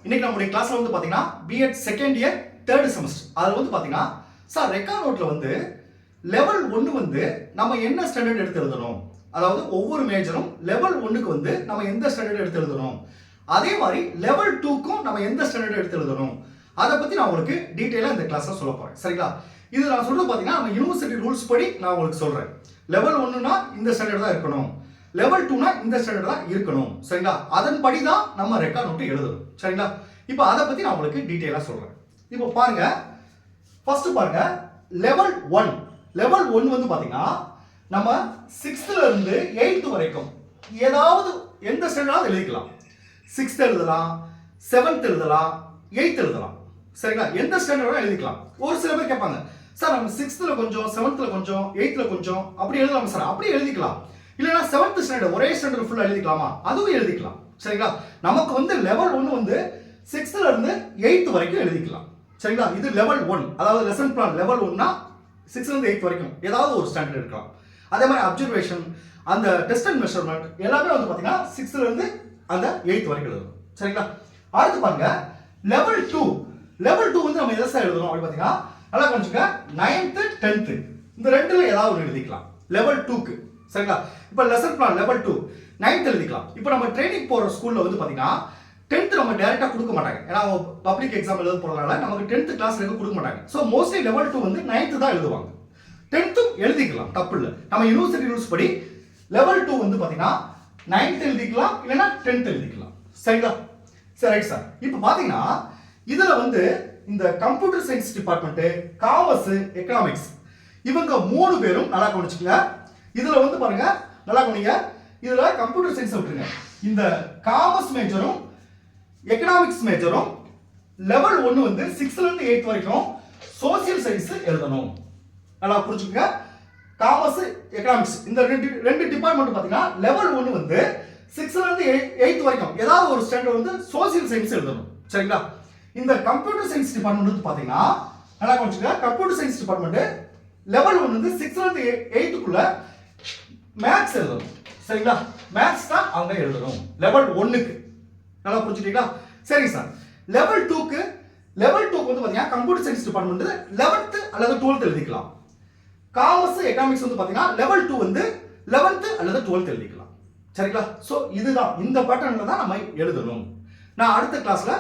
இன்னைக்கு நம்மளுடைய கிளாஸ்ல வந்து பாத்தீங்கன்னா BEd second year third semester. அதுல வந்து பாத்தீங்கன்னா சார் ரெக்கார்ட் நோட்ல வந்து லெவல் 1 வந்து நம்ம என்ன ஸ்டாண்டர்ட் எடுத்து எழுதணும், அதாவது ஒவ்வொரு மேஜரும் லெவல் 1க்கு வந்து நம்ம எந்த ஸ்டாண்டர்ட் எடுத்து எழுதணும், அதே மாதிரி லெவல் 2க்கும் நம்ம எந்த ஸ்டாண்டர்ட் எடுத்து எழுதணும், அதை பத்தி நான் உங்களுக்கு டீடைலா இந்த கிளாஸ்ல சொல்ல போறேன். சரிங்களா? இது நான் சொல்றது பாத்தீங்கன்னா நம்ம யூனிவர்சிட்டி ரூல்ஸ் படி நான் உங்களுக்கு சொல்றேன். லெவல் 1னா இந்த ஸ்டாண்டர்ட் தான் இருக்கணும், லெவல் 2னா இந்த ஸ்டாண்டர்ட் தான் இருக்கணும். சரிங்களா? அதன்படி தான் நம்ம ரெக்கார்ட் நோட் எழுதணும். சரிங்களா? இப்போ அதை பத்தி நான் உங்களுக்கு டீடைலா சொல்றேன். இப்போ பாருங்க, ஃபர்ஸ்ட் பாருங்க லெவல் 1. லெவல் 1 வந்து பாத்தீங்கன்னா நம்ம 6th இருந்து 8th வரைக்கும் ஏதாவது எந்த ஸ்டாண்டர்டாவது எழுதிக்கலாம். 6th எழுதலாம், 7th எழுதலாம், 8th எழுதலாம். சரிங்களா? எந்த ஸ்டாண்டர்டோட எழுதிக்கலாம். ஒரு சில பேர் கேட்பாங்க, சார் நம்ம 6th கொஞ்சம், 7th கொஞ்சம், 8th கொஞ்சம் அப்படி எழுதலாம் சார். அப்படி எழுதிக்கலாம். இல்லைன்னா 7th ஸ்டாண்டர்ட் ஒரே ஸ்டாண்டர்ட் ஃபுல்லா எழுதிக்கலாமா? அதுவும் எழுதிக்கலாம். சரிங்களா? நமக்கு வந்து லெவல் 1 வந்து 6th இருந்து 8th வரைக்கும் எழுதிக்கலாம். சரிங்களா? இது லெவல் 1, அதாவது லெசன் பிளான் லெவல் 1னா 6th இருந்து 8th வரைக்கும் ஏதாவது ஒரு ஸ்டாண்டர்ட் இருக்கலாம். அதே மாதிரி அப்சர்வேஷன், அந்த டெஸ்ட் அண்ட் மெஷர்மெண்ட் எல்லாமே வந்து பாத்தீங்கன்னா 6th இருந்து அந்த 8th வரைக்கும் எழுதணும். சரிங்களா? அடுத்து பாருங்க லெவல் 2. லெவல் 2 வந்து நம்ம எதை சார் எழுதணும் அப்படி பாத்தீங்கன்னா நல்லா கொஞ்சம் 9th 10th இந்த ரெண்டுல ஏதாவது ஒன்று எழுதிக்கலாம் லெவல் 2க்கு. சரிங்களா? இப்போ லெசன் பிளான் லெவல் 2 9th எழுதிக்கலாம். இப்போ நம்ம ட்ரைனிங் போற ஸ்கூல்ல வந்து பாத்தீங்கன்னா 10th நம்ம டைரக்டா கொடுக்க மாட்டாங்க. ஏன்னா பப்ளிக் எக்ஸாம் எழுத போறதுனால நமக்கு 10th கிளாஸ் எடுக்க கொடுக்க மாட்டாங்க. சோ மோஸ்ட்லி லெவல் 2 வந்து 9th தான் எழுதுவாங்க. 10th எழுதிக்கலாம், தப்பு இல்லை. நம்ம யூனிவர்சிட்டி ரூல்ஸ் படி லெவல் 2 வந்து பாத்தீங்கன்னா 9th எழுதிக்கலாம், இல்லைன்னா 10th எழுதிக்கலாம். சரிங்களா? சரி ரைட் சார். இப்போ பாத்தீங்கன்னா இதுல வந்து இந்த computer science department, commerce, economics இவங்க 3 பேரும் நல்லா கவனிச்சுக்கங்க. இதுல வந்து பாருங்க நல்லா கவனிங்க. இதுல கம்ப்யூட்டர் சயின்ஸ் விட்டுருங்க. இந்த காமர்ஸ் மேஜரும் எக்கனாமிக்ஸ் மேஜரும் லெவல் 1 வந்து 6th இருந்து 8th வரைக்கும் சோசியல் சயின்ஸ் எழுதணும். நல்லா புரிஞ்சுக்கங்க. காமர்ஸ், எக்கனாமிக்ஸ் இந்த ரெண்டு டிபார்ட்மெண்ட் பாத்தீங்கன்னா லெவல் 1 வந்து 6th இருந்து 8th வரைக்கும் ஏதாவது ஒரு ஸ்டாண்டர்ட் வந்து சோசியல் சயின்ஸ் எழுதணும். சரிங்களா? இந்த கம்ப்யூட்டர் சயின்ஸ் டிபார்ட்மெண்ட் வந்து பாத்தீங்கன்னா நல்லா கவனிச்சுக்கங்க. கம்ப்யூட்டர் சயின்ஸ் டிபார்ட்மெண்ட் லெவல் 1 வந்து 6th இருந்து 8th மேத்ஸ் எழுதணும். சரிங்களா? மேத்ஸ் தான் அவங்க எழுதணும் லெவல் 1க்கு. நல்லா புரிஞ்சுட்டீங்களா? சரி சார். லெவல் 2க்கு வந்து பாத்தீங்கன்னா கம்ப்யூட்டர் சயின்ஸ் டிபார்ட்மெண்ட் 11th அல்லது 12th எழுதிக்கலாம். காமர்ஸ், எக்கனாமிக்ஸ் வந்து பாத்தீங்கன்னா லெவல் 2 வந்து 11th அல்லது 12th எழுதிக்கலாம். சரிங்களா? சோ இதுதான் இந்த பேட்டர்ன்ல தான் நம்ம எழுதணும். நான் அடுத்த கிளாஸ்ல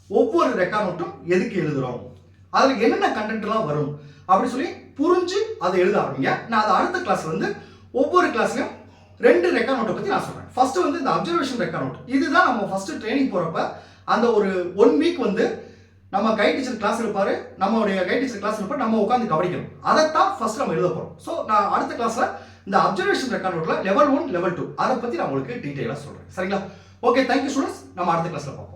ஒவ்வொரு ரெக்கார்ட் நோட்டும் எதுக்கு எழுதுறோம், அதுல என்னென்ன கண்டென்ட் எல்லாம் வரும் அப்படி சொல்லி புரிஞ்சு அதை எழுத ஆரம்பிங்க. நான் அதை அடுத்த கிளாஸ்ல வந்து ஒவ்வொரு கிளாஸ்லயும் 2 ரெக்கார்ட் நோட்டை பத்தி நான் சொல்றேன். ஃபர்ஸ்ட் வந்து இந்த அப்சர்வேஷன் ரெக்கார்ட் நோட். இதுதான் நம்ம ஃபர்ஸ்ட் ட்ரைனிங் போறப்ப அந்த ஒரு 1 வீக் வந்து நம்ம கைட் டீச்சர் கிளாஸ் இருப்பாரு, நம்மளுடைய கைட் டீச்சர் கிளாஸ் இருப்பாரு, நம்ம உட்காந்து கவனிக்கணும். அதைத்தான் ஃபர்ஸ்ட் நம்ம எழுத போறோம். ஸோ நான் அடுத்த கிளாஸ்ல இந்த அப்சர்வேஷன் ரெக்கார்ட் நோட்ல லெவல் 1 லெவல் 2 அதை பத்தி நான் உங்களுக்கு டீடைலா சொல்றேன். சரிங்களா? Okay, thank you students. நம்ம அடுத்த கிளாஸ்ல பார்ப்போம்.